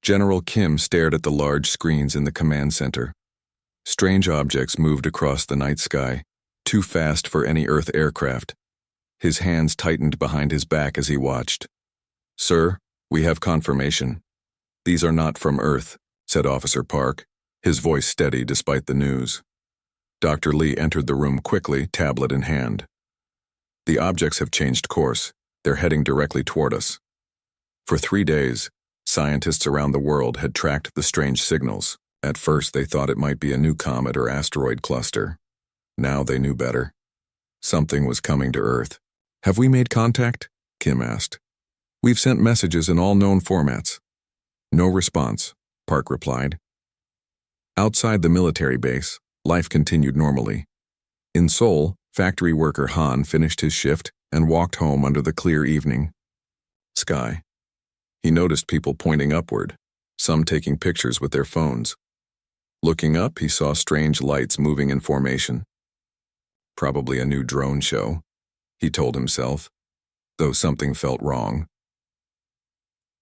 General Kim stared at the large screens in the command center. Strange objects moved across the night sky, too fast for any Earth aircraft. His hands tightened behind his back as he watched. "Sir, we have confirmation. These are not from Earth," said Officer Park, his voice steady despite the news. Dr. Lee entered the room quickly, tablet in hand. "The objects have changed course. They're heading directly toward us." For 3 days, scientists around the world had tracked the strange signals. At first, they thought it might be a new comet or asteroid cluster. Now they knew better. Something was coming to Earth. "Have we made contact?" Kim asked. "We've sent messages in all known formats." "No response," Park replied. Outside the military base, life continued normally. In Seoul, factory worker Han finished his shift and walked home under the clear evening sky. He noticed people pointing upward, some taking pictures with their phones. Looking up, he saw strange lights moving in formation. Probably a new drone show, he told himself, though something felt wrong.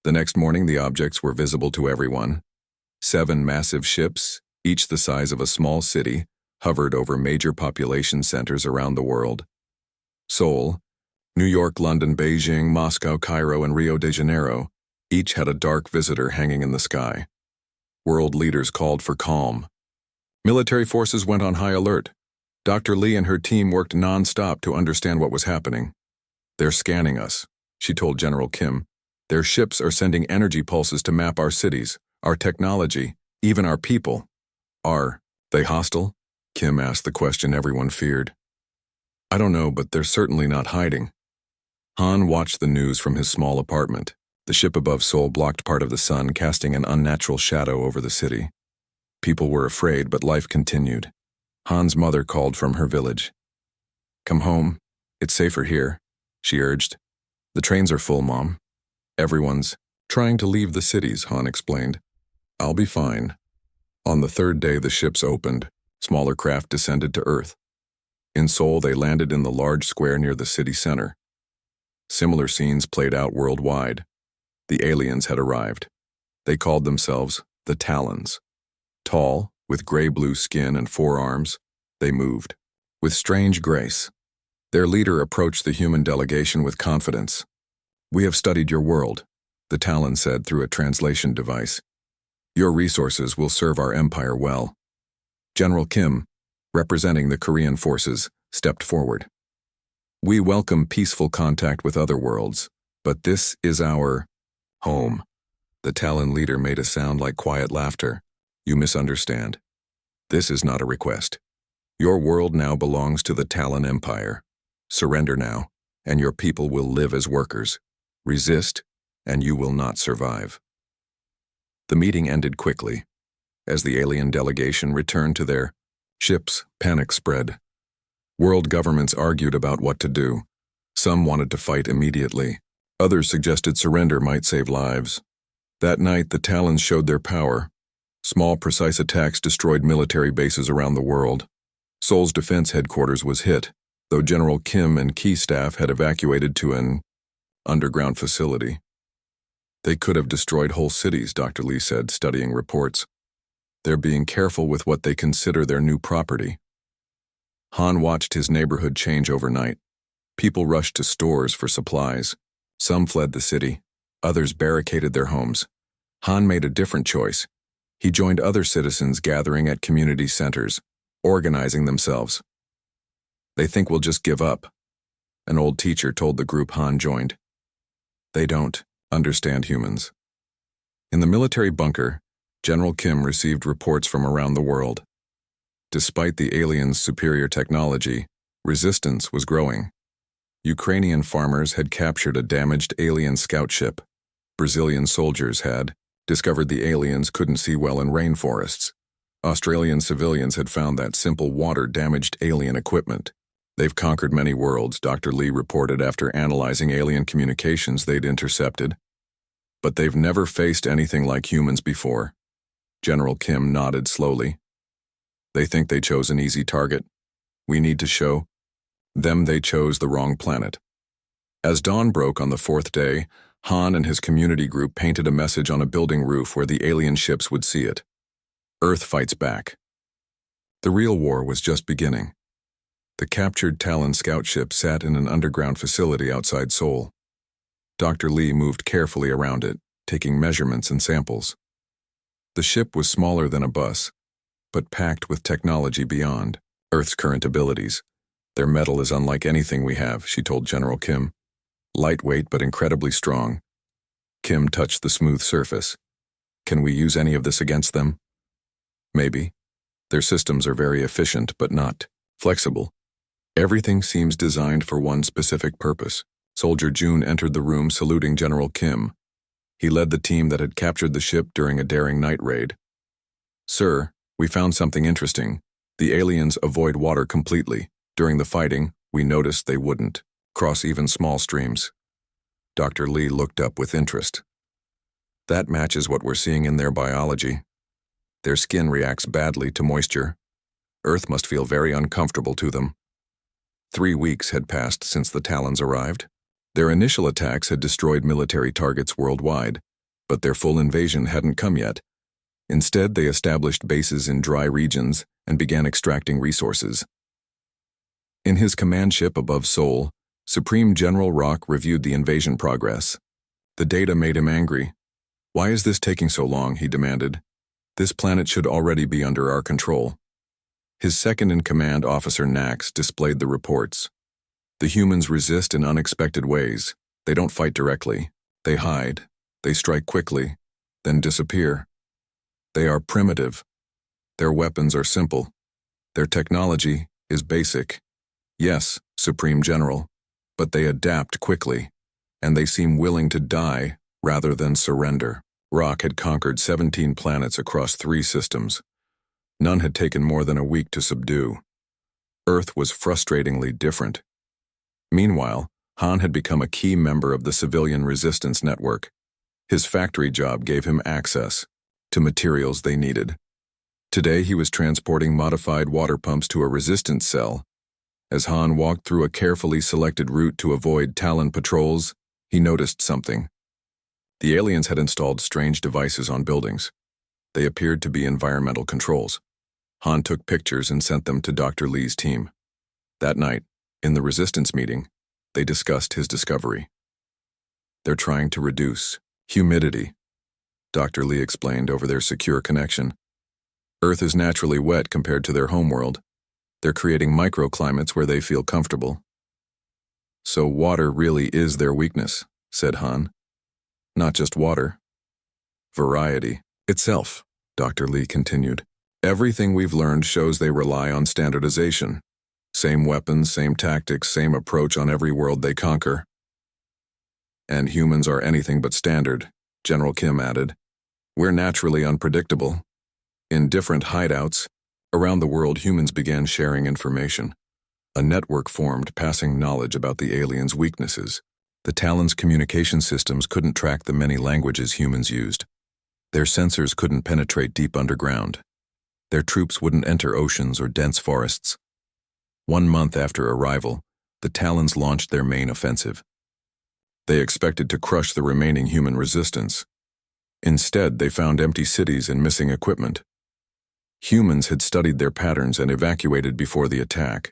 The next morning, the objects were visible to everyone. 7 massive ships, each the size of a small city, hovered over major population centers around the world. Seoul, New York, London, Beijing, Moscow, Cairo, and Rio de Janeiro each had a dark visitor hanging in the sky. World leaders called for calm. Military forces went on high alert. Dr. Lee and her team worked non-stop to understand what was happening. "They're scanning us," she told General Kim. "Their ships are sending energy pulses to map our cities, our technology, even our people." "Are they hostile?" Kim asked the question everyone feared. "I don't know, but they're certainly not hiding." Han watched the news from his small apartment. The ship above Seoul blocked part of the sun, casting an unnatural shadow over the city. People were afraid, but life continued. Han's mother called from her village. "Come home. It's safer here," she urged. "The trains are full, Mom." "Everyone's trying to leave the cities," Han explained. "I'll be fine." On the 3rd day, the ships opened. Smaller craft descended to Earth. In Seoul, they landed in the large square near the city center. Similar scenes played out worldwide. The aliens had arrived. They called themselves the Talons. Tall, with gray-blue skin and 4 arms, they moved with strange grace. Their leader approached the human delegation with confidence. "We have studied your world," the Talon said through a translation device. "Your resources will serve our empire well." General Kim, representing the Korean forces, stepped forward. "We welcome peaceful contact with other worlds, but this is our home." The Talon leader made a sound like quiet laughter. "You misunderstand. This is not a request. Your world now belongs to the Talon Empire. Surrender now, and your people will live as workers. Resist, and you will not survive." The meeting ended quickly. As the alien delegation returned to their ships, panic spread. World governments argued about what to do. Some wanted to fight immediately. Others suggested surrender might save lives. That night, the Talons showed their power. Small, precise attacks destroyed military bases around the world. Seoul's defense headquarters was hit, though General Kim and key staff had evacuated to an underground facility. "They could have destroyed whole cities," Dr. Lee said, studying reports. "They're being careful with what they consider their new property." Han watched his neighborhood change overnight. People rushed to stores for supplies. Some fled the city. Others barricaded their homes. Han made a different choice. He joined other citizens gathering at community centers, organizing themselves. "They think we'll just give up," an old teacher told the group Han joined. "They don't understand humans." In the military bunker, General Kim received reports from around the world. Despite the aliens' superior technology, resistance was growing. Ukrainian farmers had captured a damaged alien scout ship. Brazilian soldiers had discovered the aliens couldn't see well in rainforests. Australian civilians had found that simple water damaged alien equipment. "They've conquered many worlds," Dr. Lee reported after analyzing alien communications they'd intercepted. "But they've never faced anything like humans before." General Kim nodded slowly. "They think they chose an easy target. We need to show them they chose the wrong planet." As dawn broke on the 4th day, Han and his community group painted a message on a building roof where the alien ships would see it. Earth fights back. The real war was just beginning. The captured Talon scout ship sat in an underground facility outside Seoul. Dr. Lee moved carefully around it, taking measurements and samples. The ship was smaller than a bus, but packed with technology beyond Earth's current abilities. Their metal is unlike anything we have, she told General Kim. Lightweight but incredibly strong. Kim touched the smooth surface. Can we use any of this against them? Maybe. Their systems are very efficient but not flexible. Everything seems designed for one specific purpose. Soldier June entered the room saluting General Kim. He led the team that had captured the ship during a daring night raid. Sir, we found something interesting. The aliens avoid water completely. During the fighting, we noticed they wouldn't cross even small streams. Dr. Lee looked up with interest. That matches what we're seeing in their biology. Their skin reacts badly to moisture. Earth must feel very uncomfortable to them. 3 weeks had passed since the Talons arrived. Their initial attacks had destroyed military targets worldwide, but their full invasion hadn't come yet. Instead, they established bases in dry regions and began extracting resources. In his command ship above Seoul, Supreme General Rock reviewed the invasion progress. The data made him angry. Why is this taking so long, he demanded. This planet should already be under our control. His second-in-command, Officer Nax, displayed the reports. The humans resist in unexpected ways. They don't fight directly. They hide. They strike quickly, then disappear. They are primitive. Their weapons are simple. Their technology is basic. Yes, Supreme General, but they adapt quickly, and they seem willing to die rather than surrender. Rock had conquered 17 planets across 3 systems. None had taken more than a week to subdue. Earth was frustratingly different. Meanwhile, Han had become a key member of the civilian resistance network. His factory job gave him access to materials they needed. Today he was transporting modified water pumps to a resistance cell. As Han walked through a carefully selected route to avoid Talon patrols, he noticed something. The aliens had installed strange devices on buildings. They appeared to be environmental controls. Han took pictures and sent them to Dr. Lee's team. That night, in the resistance meeting, they discussed his discovery. They're trying to reduce humidity, Dr. Lee explained over their secure connection. Earth is naturally wet compared to their homeworld. They're creating microclimates where they feel comfortable. So water really is their weakness, said Han. Not just water. Variety itself, Dr. Lee continued. Everything we've learned shows they rely on standardization. Same weapons, same tactics, same approach on every world they conquer. And humans are anything but standard, General Kim added. We're naturally unpredictable. In different hideouts, around the world, humans began sharing information. A network formed, passing knowledge about the aliens' weaknesses. The Talons' communication systems couldn't track the many languages humans used. Their sensors couldn't penetrate deep underground. Their troops wouldn't enter oceans or dense forests. 1 month after arrival, the Talons launched their main offensive. They expected to crush the remaining human resistance. Instead, they found empty cities and missing equipment. Humans had studied their patterns and evacuated before the attack.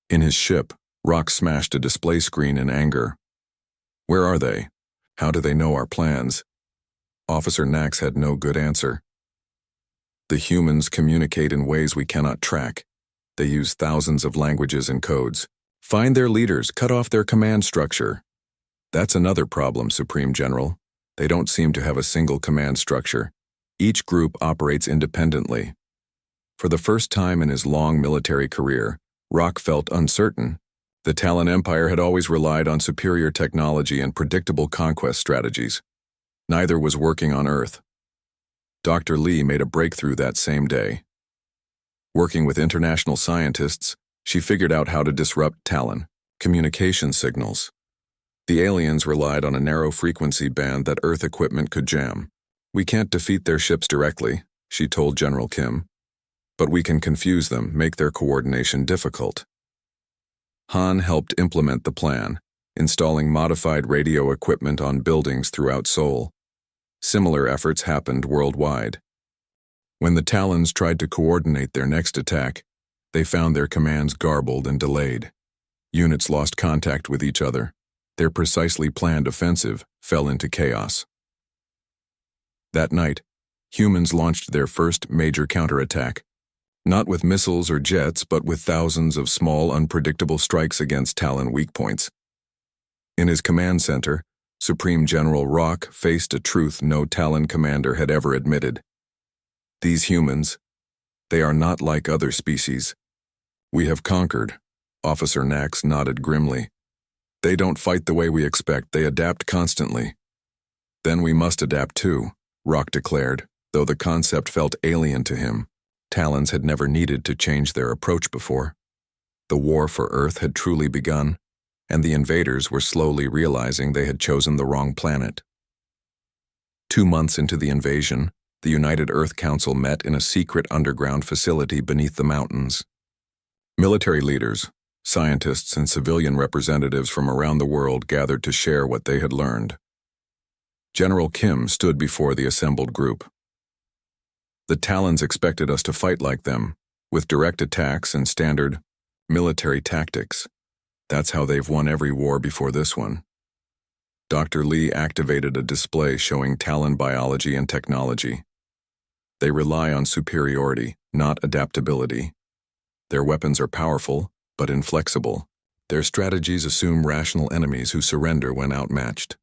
In his ship, Rock smashed a display screen in anger. Where are they? How do they know our plans? Officer Nax had no good answer. The humans communicate in ways we cannot track. They use thousands of languages and codes. Find their leaders, cut off their command structure. That's another problem, Supreme General. They don't seem to have a single command structure. Each group operates independently. For the first time in his long military career, Rock felt uncertain. The Talon Empire had always relied on superior technology and predictable conquest strategies. Neither was working on Earth. Dr. Lee made a breakthrough that same day. Working with international scientists, she figured out how to disrupt Talon communication signals. The aliens relied on a narrow frequency band that Earth equipment could jam. We can't defeat their ships directly, she told General Kim. But we can confuse them, make their coordination difficult. Han helped implement the plan. installing modified radio equipment on buildings throughout Seoul. Similar efforts happened worldwide. When the Talons tried to coordinate their next attack, they found their commands garbled and delayed. Units lost contact with each other. Their precisely planned offensive fell into chaos. That night, humans launched their first major counterattack, not with missiles or jets, but with thousands of small, unpredictable strikes against Talon weak points. In his command center, Supreme General Rock faced a truth no Talon commander had ever admitted. These humans, they are not like other species. We have conquered. Officer Nax nodded grimly. They don't fight the way we expect, they adapt constantly. Then we must adapt too, Rock declared, though the concept felt alien to him. Talons had never needed to change their approach before. The war for Earth had truly begun, and the invaders were slowly realizing they had chosen the wrong planet. 2 months into the invasion, the United Earth Council met in a secret underground facility beneath the mountains. Military leaders, scientists, and civilian representatives from around the world gathered to share what they had learned. General Kim stood before the assembled group. The Talons expected us to fight like them, with direct attacks and standard military tactics. That's how they've won every war before this one. Dr. Lee activated a display showing Talon biology and technology. They rely on superiority, not adaptability. Their weapons are powerful, but inflexible. Their strategies assume rational enemies who surrender when outmatched.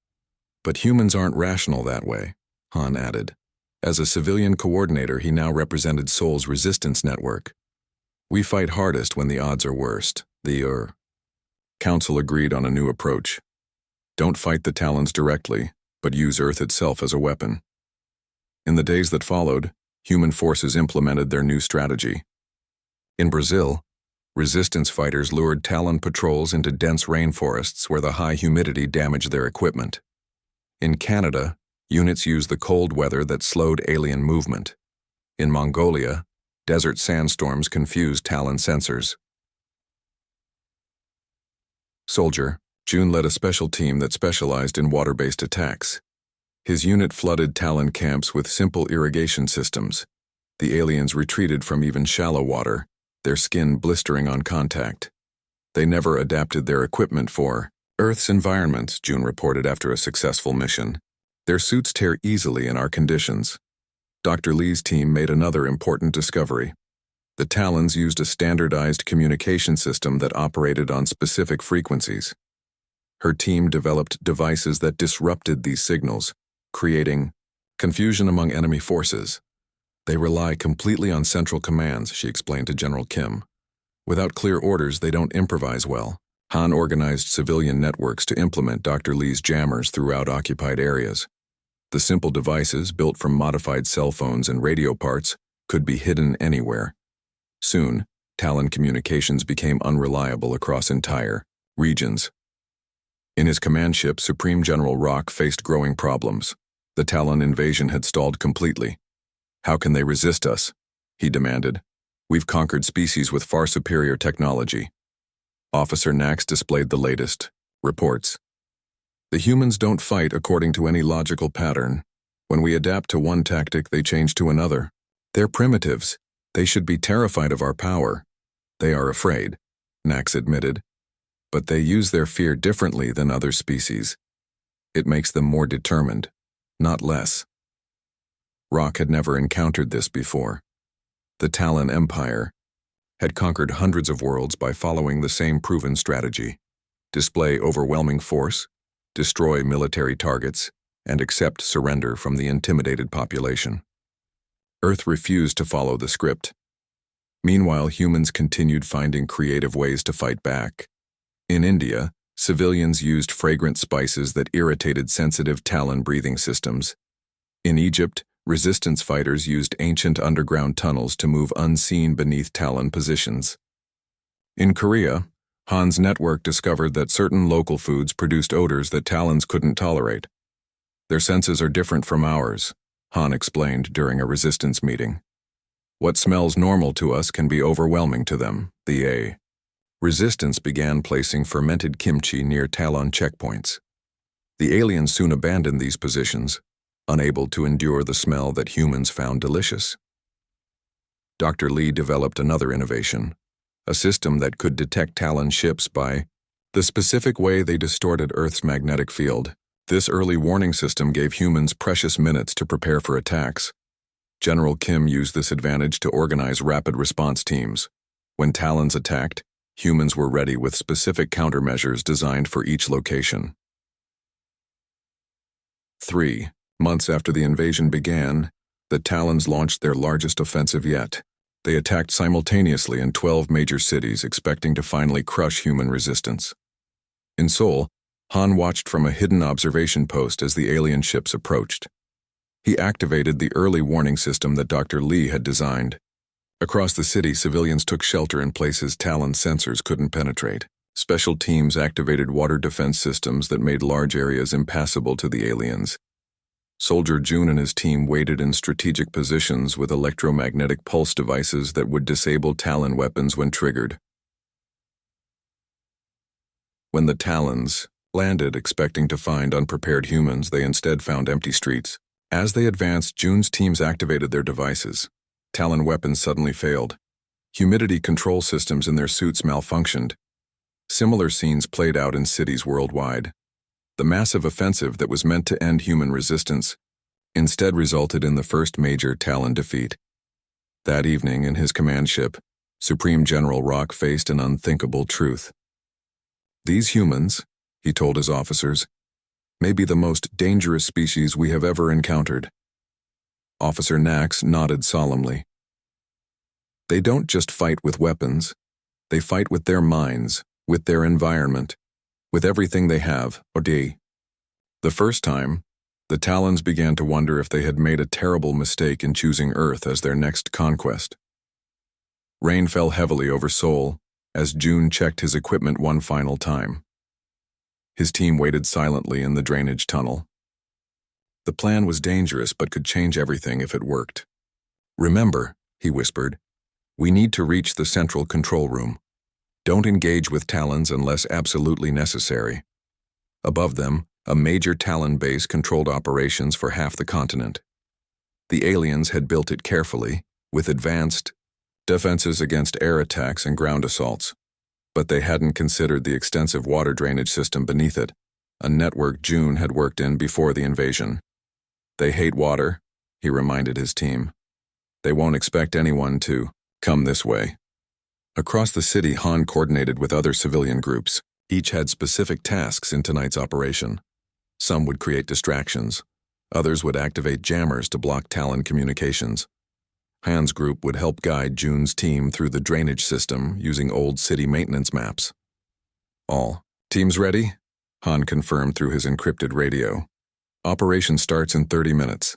But humans aren't rational that way, Han added. As a civilian coordinator, he now represented Seoul's resistance network. We fight hardest when the odds are worst. The Council agreed on a new approach. Don't fight the Talons directly, but use Earth itself as a weapon. In the days that followed, human forces implemented their new strategy. In Brazil, resistance fighters lured Talon patrols into dense rainforests where the high humidity damaged their equipment. In Canada, units used the cold weather that slowed alien movement. In Mongolia, desert sandstorms confused Talon sensors. Soldier, June led a special team that specialized in water-based attacks. His unit flooded Talon camps with simple irrigation systems. The aliens retreated from even shallow water, their skin blistering on contact. They never adapted their equipment for Earth's environment, June reported after a successful mission. Their suits tear easily in our conditions. Dr. Lee's team made another important discovery. The Talons used a standardized communication system that operated on specific frequencies. Her team developed devices that disrupted these signals, creating confusion among enemy forces. They rely completely on central commands, she explained to General Kim. Without clear orders, they don't improvise well. Han organized civilian networks to implement Dr. Lee's jammers throughout occupied areas. The simple devices, built from modified cell phones and radio parts, could be hidden anywhere. Soon, Talon communications became unreliable across entire regions. In his command ship, Supreme General Rock faced growing problems. The Talon invasion had stalled completely. How can they resist us? He demanded. We've conquered species with far superior technology. Officer Nax displayed the latest reports. The humans don't fight according to any logical pattern. When we adapt to one tactic, they change to another. They're primitives. They should be terrified of our power. They are afraid, Nax admitted. But they use their fear differently than other species. It makes them more determined, not less. Rock had never encountered this before. The Talon Empire had conquered hundreds of worlds by following the same proven strategy: display overwhelming force, destroy military targets, and accept surrender from the intimidated population. Earth refused to follow the script. Meanwhile, humans continued finding creative ways to fight back. In India, civilians used fragrant spices that irritated sensitive Talon breathing systems. In Egypt, resistance fighters used ancient underground tunnels to move unseen beneath Talon positions. In Korea, Han's network discovered that certain local foods produced odors that Talons couldn't tolerate. Their senses are different from ours, Han explained during a resistance meeting. What smells normal to us can be overwhelming to them, the Resistance began placing fermented kimchi near Talon checkpoints. The aliens soon abandoned these positions, unable to endure the smell that humans found delicious. Dr. Lee developed another innovation, a system that could detect Talon ships by the specific way they distorted Earth's magnetic field. This early warning system gave humans precious minutes to prepare for attacks. General Kim used this advantage to organize rapid response teams. When Talons attacked, humans were ready with specific countermeasures designed for each location. 3 months after the invasion began, the Talons launched their largest offensive yet. They attacked simultaneously in 12 major cities, expecting to finally crush human resistance. In Seoul, Han watched from a hidden observation post as the alien ships approached. He activated the early warning system that Dr. Lee had designed. Across the city, civilians took shelter in places Talon sensors couldn't penetrate. Special teams activated water defense systems that made large areas impassable to the aliens. Soldier Jun and his team waited in strategic positions with electromagnetic pulse devices that would disable Talon weapons when triggered. When the Talons landed expecting to find unprepared humans, they instead found empty streets. As they advanced, Jun's teams activated their devices. Talon weapons suddenly failed. Humidity control systems in their suits malfunctioned. Similar scenes played out in cities worldwide. The massive offensive that was meant to end human resistance instead resulted in the first major Talon defeat. That evening, in his command ship, Supreme General Rock faced an unthinkable truth. "These humans," he told his officers, "may be the most dangerous species we have ever encountered." Officer Nax nodded solemnly. "They don't just fight with weapons. They fight with their minds, with their environment, with everything they have, or D." The first time, the Talons began to wonder if they had made a terrible mistake in choosing Earth as their next conquest. Rain fell heavily over Seoul as Jun checked his equipment one final time. His team waited silently in the drainage tunnel. The plan was dangerous but could change everything if it worked. "Remember," he whispered, "we need to reach the central control room. Don't engage with Talons unless absolutely necessary." Above them, a major Talon base controlled operations for half the continent. The aliens had built it carefully, with advanced defenses against air attacks and ground assaults. But they hadn't considered the extensive water drainage system beneath it, a network Jun had worked in before the invasion. "They hate water," he reminded his team. "They won't expect anyone to come this way." Across the city, Han coordinated with other civilian groups. Each had specific tasks in tonight's operation. Some would create distractions. Others would activate jammers to block Talon communications. Han's group would help guide Jun's team through the drainage system using old city maintenance maps. "All teams ready?" Han confirmed through his encrypted radio. "Operation starts in 30 minutes.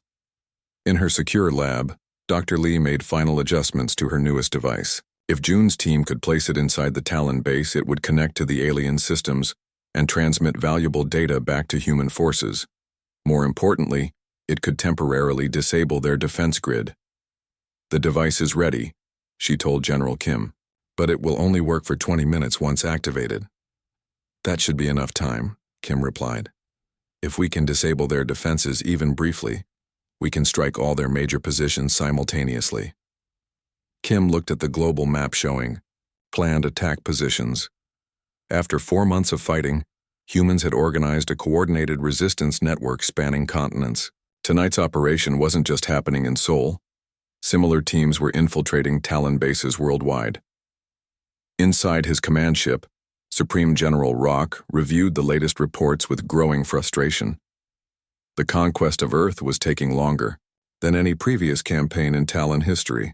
In her secure lab, Dr. Lee made final adjustments to her newest device. If Jun's team could place it inside the Talon base, it would connect to the alien systems and transmit valuable data back to human forces. More importantly, it could temporarily disable their defense grid. "The device is ready," she told General Kim, "but it will only work for 20 minutes once activated." "That should be enough time," Kim replied. "If we can disable their defenses even briefly, we can strike all their major positions simultaneously." Kim looked at the global map showing planned attack positions. After 4 months of fighting, humans had organized a coordinated resistance network spanning continents. Tonight's operation wasn't just happening in Seoul. Similar teams were infiltrating Talon bases worldwide. Inside his command ship, Supreme General Rock reviewed the latest reports with growing frustration. The conquest of Earth was taking longer than any previous campaign in Talon history.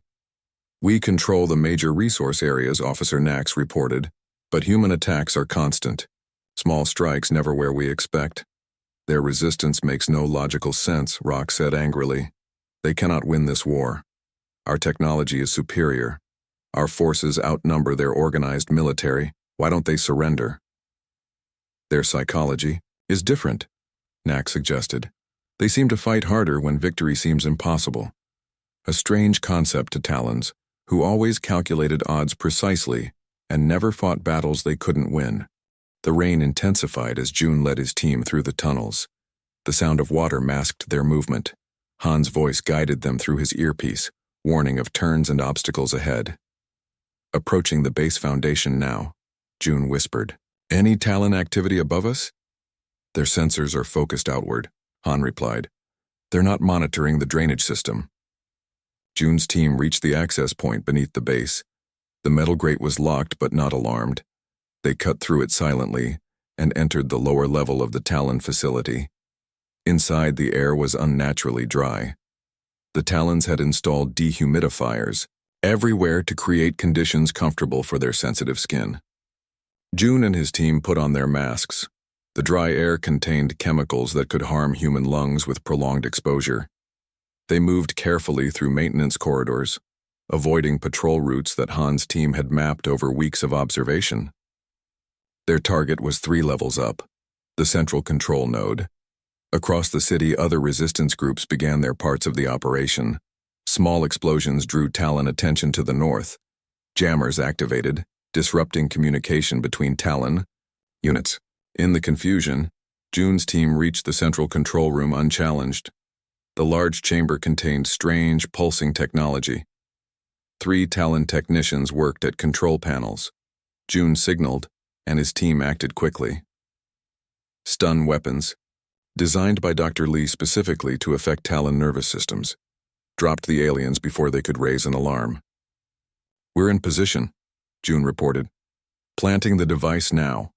"We control the major resource areas," Officer Nax reported, "but human attacks are constant. Small strikes never where we expect." "Their resistance makes no logical sense," Rock said angrily. "They cannot win this war. Our technology is superior. Our forces outnumber their organized military. Why don't they surrender?" "Their psychology is different," Nax suggested. "They seem to fight harder when victory seems impossible. A strange concept to Talons, who always calculated odds precisely and never fought battles they couldn't win. The rain intensified as June led his team through the tunnels. The sound of water masked their movement. Han's voice guided them through his earpiece, warning of turns and obstacles ahead. Approaching the base foundation now, June whispered, "Any Talon activity above us?" "Their sensors are focused outward," Han replied. "They're not monitoring the drainage system." June's team reached the access point beneath the base. The metal grate was locked but not alarmed. They cut through it silently and entered the lower level of the Talon facility. Inside, the air was unnaturally dry. The Talons had installed dehumidifiers everywhere to create conditions comfortable for their sensitive skin. June and his team put on their masks. The dry air contained chemicals that could harm human lungs with prolonged exposure. They moved carefully through maintenance corridors, avoiding patrol routes that Han's team had mapped over weeks of observation. Their target was 3 levels up, the central control node. Across the city, other resistance groups began their parts of the operation. Small explosions drew Talon attention to the north. Jammers activated, disrupting communication between Talon units. In the confusion, June's team reached the central control room unchallenged. The large chamber contained strange, pulsing technology. 3 Talon technicians worked at control panels. June signaled, and his team acted quickly. Stun weapons, designed by Dr. Lee specifically to affect Talon nervous systems, dropped the aliens before they could raise an alarm. "We're in position," June reported. "Planting the device now."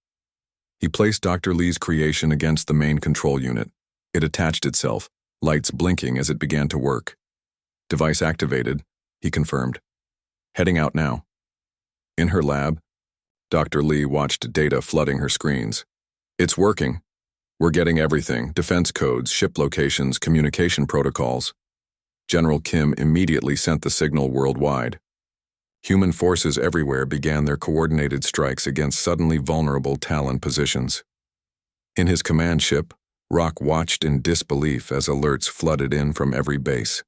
He placed Dr. Lee's creation against the main control unit. It attached itself, lights blinking as it began to work. "Device activated," he confirmed. "Heading out now." In her lab, Dr. Lee watched data flooding her screens. "It's working. We're getting everything: defense codes, ship locations, communication protocols." General Kim immediately sent the signal worldwide. Human forces everywhere began their coordinated strikes against suddenly vulnerable Talon positions. In his command ship, Rock watched in disbelief as alerts flooded in from every base.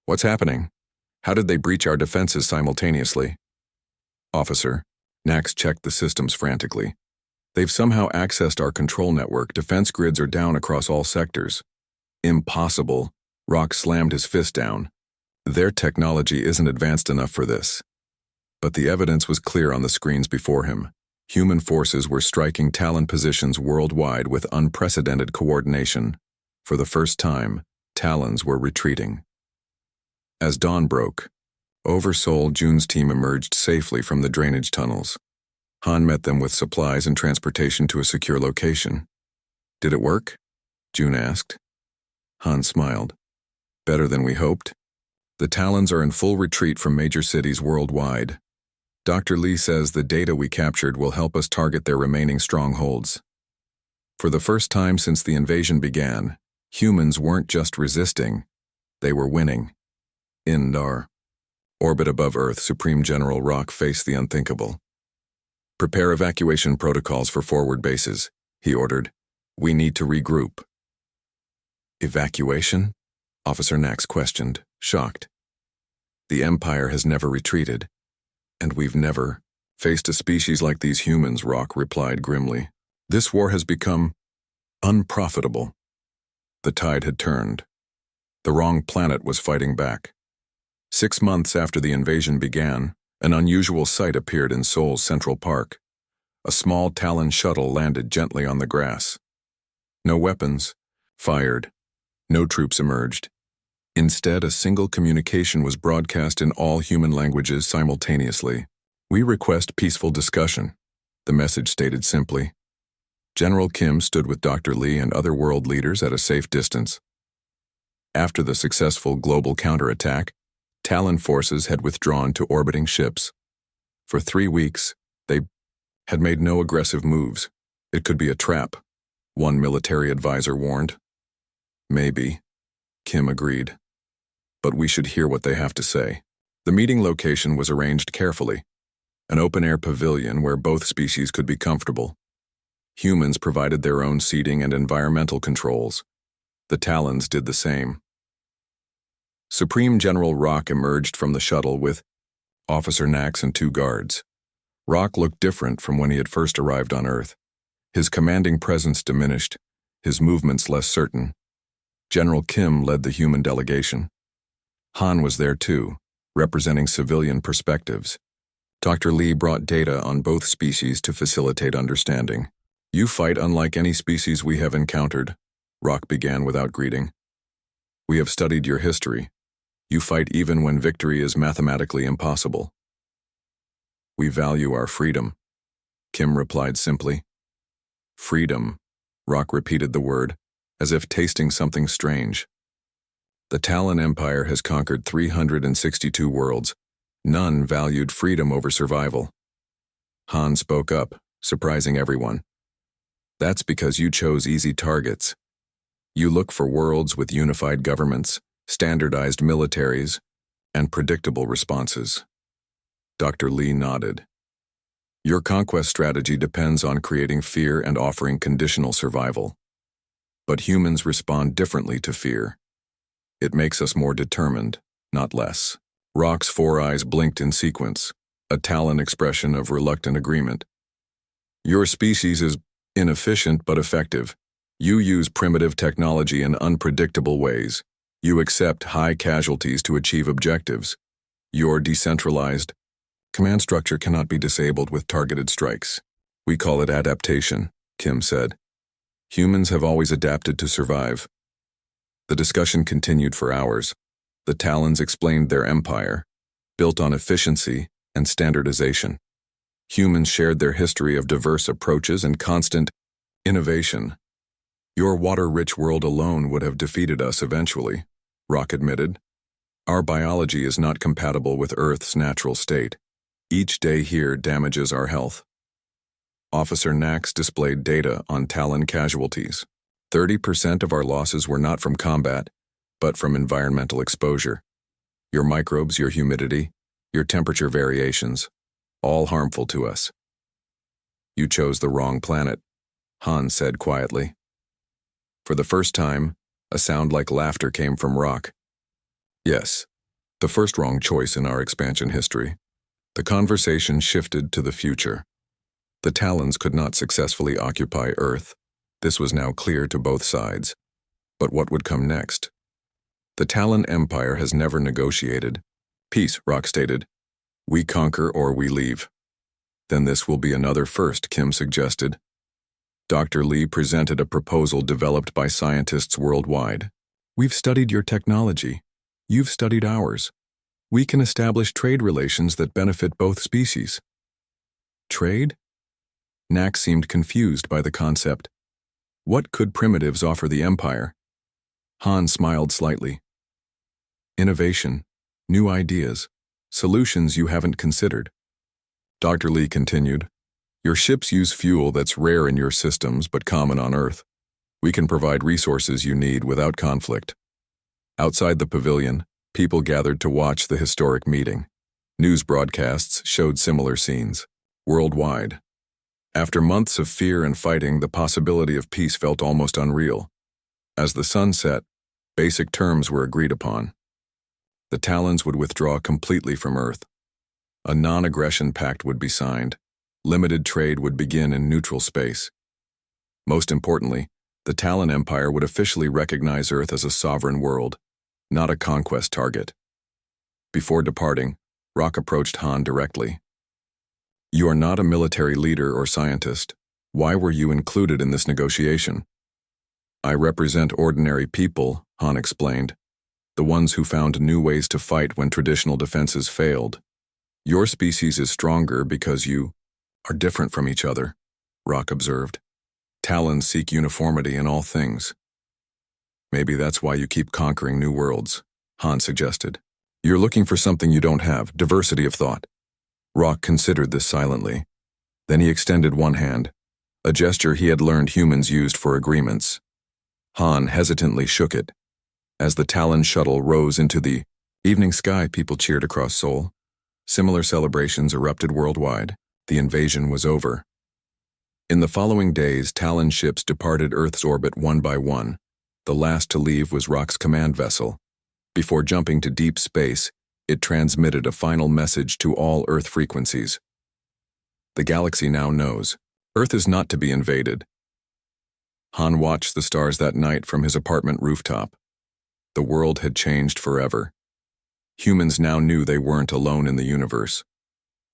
"What's happening? How did they breach our defenses simultaneously?" "Officer," Nax checked the systems frantically. "They've somehow accessed our control network. Defense grids are down across all sectors." "Impossible." Rock slammed his fist down. "Their technology isn't advanced enough for this." But the evidence was clear on the screens before him. Human forces were striking Talon positions worldwide with unprecedented coordination. For the first time, Talons were retreating. As dawn broke, Oversoul, June's team emerged safely from the drainage tunnels. Han met them with supplies and transportation to a secure location. "Did it work?" June asked. Han smiled. "Better than we hoped. The Talons are in full retreat from major cities worldwide. Dr. Lee says the data we captured will help us target their remaining strongholds." For the first time since the invasion began, humans weren't just resisting, they were winning. In our orbit above Earth, Supreme General Rock faced the unthinkable. "Prepare evacuation protocols for forward bases," he ordered. "We need to regroup." "Evacuation?" Officer Nax questioned, shocked. "The Empire has never retreated, and we've never faced a species like these humans," Rock replied grimly. "This war has become unprofitable." The tide had turned. The wrong planet was fighting back. 6 months after the invasion began, an unusual sight appeared in Seoul's Central Park. A small Talon shuttle landed gently on the grass. No weapons fired. No troops emerged. Instead, a single communication was broadcast in all human languages simultaneously. "We request peaceful discussion," the message stated simply. General Kim stood with Dr. Lee and other world leaders at a safe distance. After the successful global counterattack, Talon forces had withdrawn to orbiting ships. For 3 weeks, they had made no aggressive moves. "It could be a trap," one military advisor warned. "Maybe," Kim agreed. "But we should hear what they have to say." The meeting location was arranged carefully, an open-air pavilion where both species could be comfortable. Humans provided their own seating and environmental controls. The Talons did the same. Supreme General Rock emerged from the shuttle with Officer Nax and 2 guards. Rock looked different from when he had first arrived on Earth. His commanding presence diminished, his movements less certain. General Kim led the human delegation. Han was there too, representing civilian perspectives. Dr. Lee brought data on both species to facilitate understanding. "You fight unlike any species we have encountered," Rock began without greeting. "We have studied your history. You fight even when victory is mathematically impossible." "We value our freedom," Kim replied simply. "Freedom," Rock repeated the word, as if tasting something strange. "The Talon Empire has conquered 362 worlds. None valued freedom over survival." Han spoke up, surprising everyone. "That's because you chose easy targets. You look for worlds with unified governments, standardized militaries, and predictable responses." Dr. Lee nodded. "Your conquest strategy depends on creating fear and offering conditional survival. But humans respond differently to fear. It makes us more determined, not less." Rock's 4 eyes blinked in sequence, a Talon expression of reluctant agreement. "Your species is inefficient but effective. You use primitive technology in unpredictable ways. You accept high casualties to achieve objectives. Your decentralized command structure cannot be disabled with targeted strikes. We call it adaptation," Kim said. "Humans have always adapted to survive." The discussion continued for hours. The Talons explained their empire, built on efficiency and standardization. Humans shared their history of diverse approaches and constant innovation. "Your water-rich world alone would have defeated us eventually," Rock admitted. "Our biology is not compatible with Earth's natural state. Each day here damages our health." Officer Nax displayed data on Talon casualties. 30% of our losses were not from combat, but from environmental exposure. Your microbes, your humidity, your temperature variations, all harmful to us. "You chose the wrong planet," Han said quietly. For the first time, a sound like laughter came from Rock. "Yes, the first wrong choice in our expansion history." The conversation shifted to the future. The Talons could not successfully occupy Earth. This was now clear to both sides. But what would come next? "The Talon Empire has never negotiated peace," Rock stated. "We conquer or we leave." "Then this will be another first," Kim suggested. Dr. Lee presented a proposal developed by scientists worldwide. "We've studied your technology. You've studied ours. We can establish trade relations that benefit both species." "Trade?" Nax seemed confused by the concept. What could primitives offer the Empire? Han smiled slightly. "Innovation, new ideas, solutions you haven't considered." Dr. Lee continued, "Your ships use fuel that's rare in your systems but common on Earth. We can provide resources you need without conflict." Outside the pavilion, people gathered to watch the historic meeting. News broadcasts showed similar scenes, worldwide. After months of fear and fighting, the possibility of peace felt almost unreal. As the sun set, basic terms were agreed upon. The Talons would withdraw completely from Earth. A non-aggression pact would be signed. Limited trade would begin in neutral space. Most importantly, the Talon Empire would officially recognize Earth as a sovereign world, not a conquest target. Before departing, Rock approached Han directly. "You are not a military leader or scientist. Why were you included in this negotiation?" "I represent ordinary people," Han explained, "the ones who found new ways to fight when traditional defenses failed. Your species is stronger because you are different from each other," Rock observed. "Talons seek uniformity in all things." "Maybe that's why you keep conquering new worlds," Han suggested. "You're looking for something you don't have, diversity of thought." Rock considered this silently. Then he extended one hand, a gesture he had learned humans used for agreements. Han hesitantly shook it. As the Talon shuttle rose into the evening sky, people cheered across Seoul. Similar celebrations erupted worldwide. The invasion was over. In the following days, Talon ships departed Earth's orbit one by one. The last to leave was Rock's command vessel. Before jumping to deep space, it transmitted a final message to all Earth frequencies. The galaxy now knows. Earth is not to be invaded. Han watched the stars that night from his apartment rooftop. The world had changed forever. Humans now knew they weren't alone in the universe.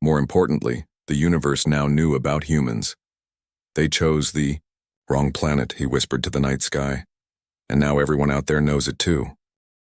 More importantly, the universe now knew about humans. They chose the wrong planet, he whispered to the night sky. And now everyone out there knows it too.